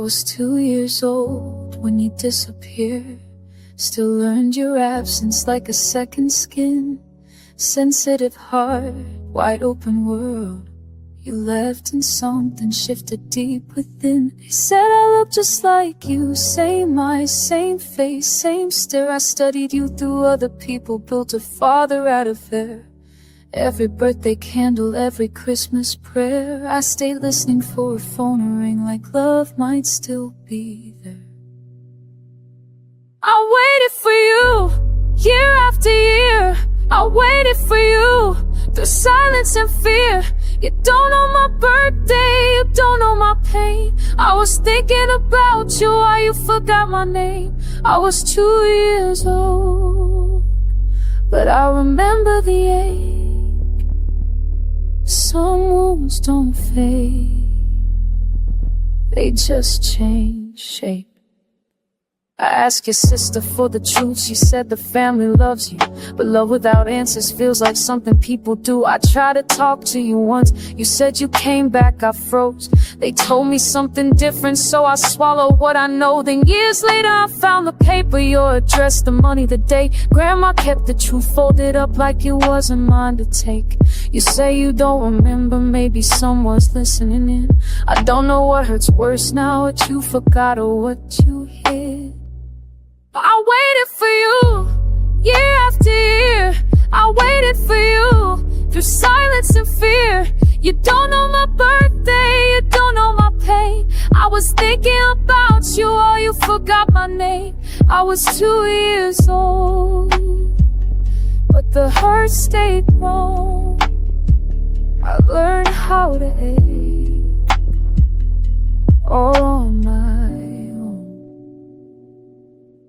was 2 years old when you disappeared. Still learned your absence like a second skin. Sensitive heart, wide open world. You left and something shifted deep within. They said I look just like you. Same eyes, same face, same stare. I studied you through other people, built a father out of there. Every birthday candle, every Christmas prayer. I stayed listening for a phone ring, like love might still be there. I waited for you, year after year. I waited for you, through silence and fear. You don't know my birthday, you don't know my pain. I was thinking about you while you forgot my name. I was 2 years old, but I remember the ache. Some wounds don't fade, they just change shape. I asked your sister for the truth, she said the family loves you, but love without answers feels like something people do. I tried to talk to you once, you said you came back, I froze. They told me something different, so I swallowed what I know. Then years later I found the paper, your address, the money, the date. Grandma kept the truth folded up like it wasn't mine to take. You say you don't remember, maybe someone's listening in. I don't know what hurts worse now, what you forgot or what you hid. I waited for you, year after year. I waited for you, through silence and fear. You don't know my birthday, you don't know my pain. I was thinking about you while you forgot my name. I was 2 years old, but the hurt stayed wrong. I learned how to ache all on my own.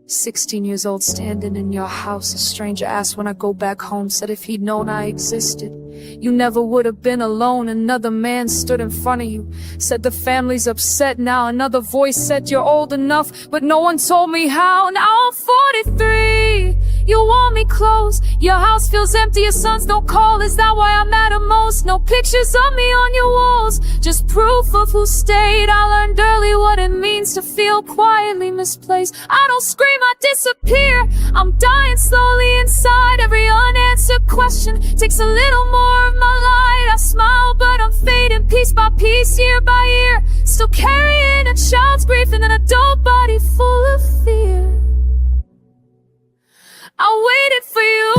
16 years old, standing in your house. A stranger asked when I go back home, said if he'd known I existed, you never would have been alone. Another man stood in front of you, said the family's upset now. Another voice said you're old enough, but no one told me how. Now I'm 43, you want me close. Your house feels empty, your sons don't call. Is that why I matter most? No pictures of me on your walls, just proof of who stayed. I learned early what it means to feel quietly misplaced. I don't scream, I disappear. I'm dying slowly inside. Every unanswered question takes a little more of my light. I smile, but I'm fading piece by piece, year by year. Still carrying a child's grief in an adult body full of fear. I waited for you,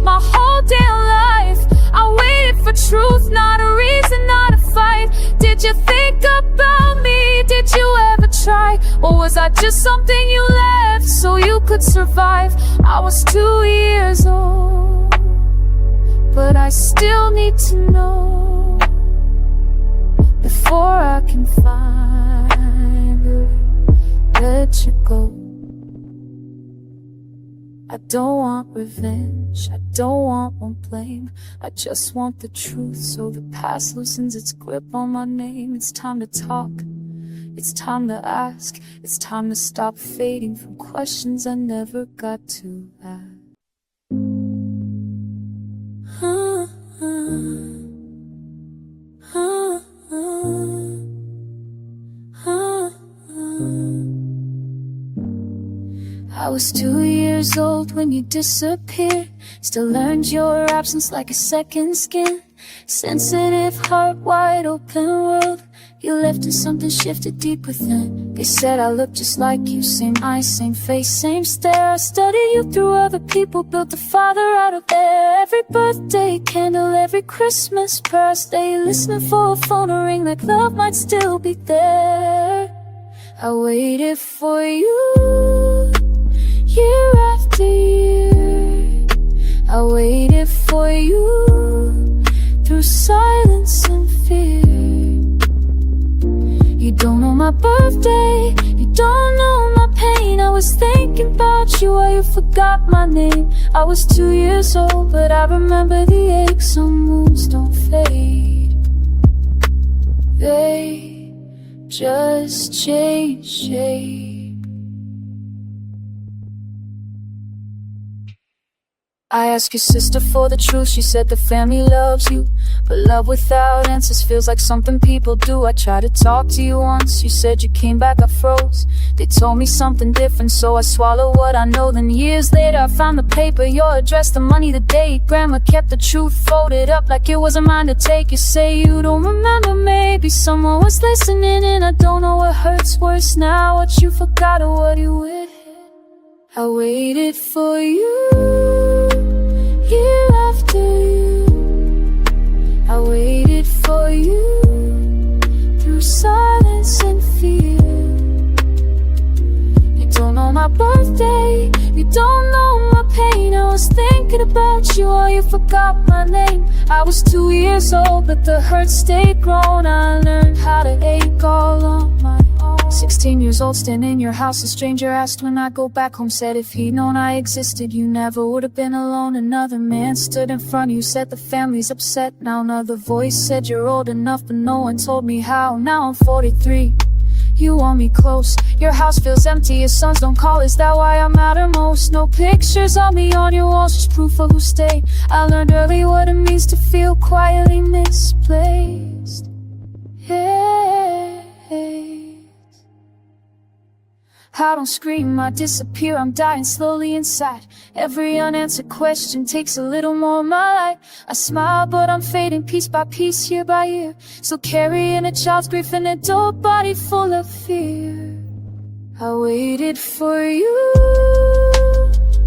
my whole damn life. I waited for truth, not a reason, not a fight. Did you think about me? Did you ever try? Or was I just something you left so you could survive? I was 2 years old, but I still need to know before I can finally let you go. I don't want revenge, I don't want blame. I just want the truth, so the past loosens its grip on my name. It's time to talk, it's time to ask. It's time to stop fading from questions I never got to ask. I was 2 years old when you disappeared. Still learned your absence like a second skin. Sensitive heart, wide open world. You left and something shifted deep within. They said I looked just like you. Same eyes, same face, same stare. I studied you through other people, built a father out of air. Every birthday candle, every Christmas prayer. I stay listening for a phone ring, like love might still be there. I waited for you, year after year. I waited for you, through silence and fear. You don't know my birthday, you don't know my pain. I was thinking about you while you forgot my name. I was 2 years old, but I remember the ache. Some wounds don't fade, they just change shape. I asked your sister for the truth, she said the family loves you. But love without answers feels like something people do. I tried to talk to you once, you said you came back, I froze. They told me something different, so I swallowed what I know. Then years later I found the paper, your address, the money, the date. Grandma kept the truth folded up like it wasn't mine to take. You say you don't remember, maybe someone was listening. And I don't know what hurts worse now, what you forgot or what you would. I waited for you, year after you. I waited for you, through silence and fear. You don't know my birthday, you don't know my pain. I was thinking about you while you forgot my name. I was 2 years old, but the hurt stayed grown. I learned how to ache all on my own. 16 years old, standing in your house, a stranger asked when I go back home. Said if he'd known I existed, you never would have been alone. Another man stood in front of you, said the family's upset now. Another voice said you're old enough, but no one told me how. Now I'm 43, you want me close. Your house feels empty, your sons don't call. Is that why I matter most? No pictures of me on your walls, just proof of who stayed. I learned early what it means to feel quietly misplaced. I don't scream, I disappear, I'm dying slowly inside. Every unanswered question takes a little more of my life. I smile, but I'm fading piece by piece, year by year. Still carrying a child's grief in an adult body full of fear. I waited for you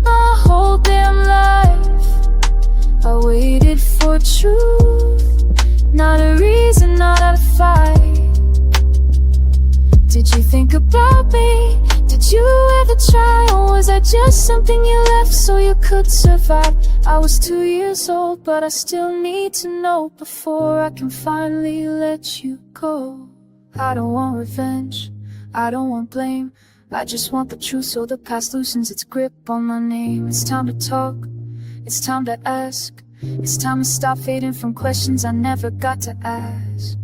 my whole damn life. I waited for truth, not a reason, not a fight. Did you think about me? Did you ever try? Or was I just something you left so you could survive? I was 2 years old, but I still need to know before I can finally let you go. I don't want revenge, I don't want blame. I just want the truth so the past loosens its grip on my name. It's time to talk, it's time to ask. It's time to stop fading from questions I never got to ask.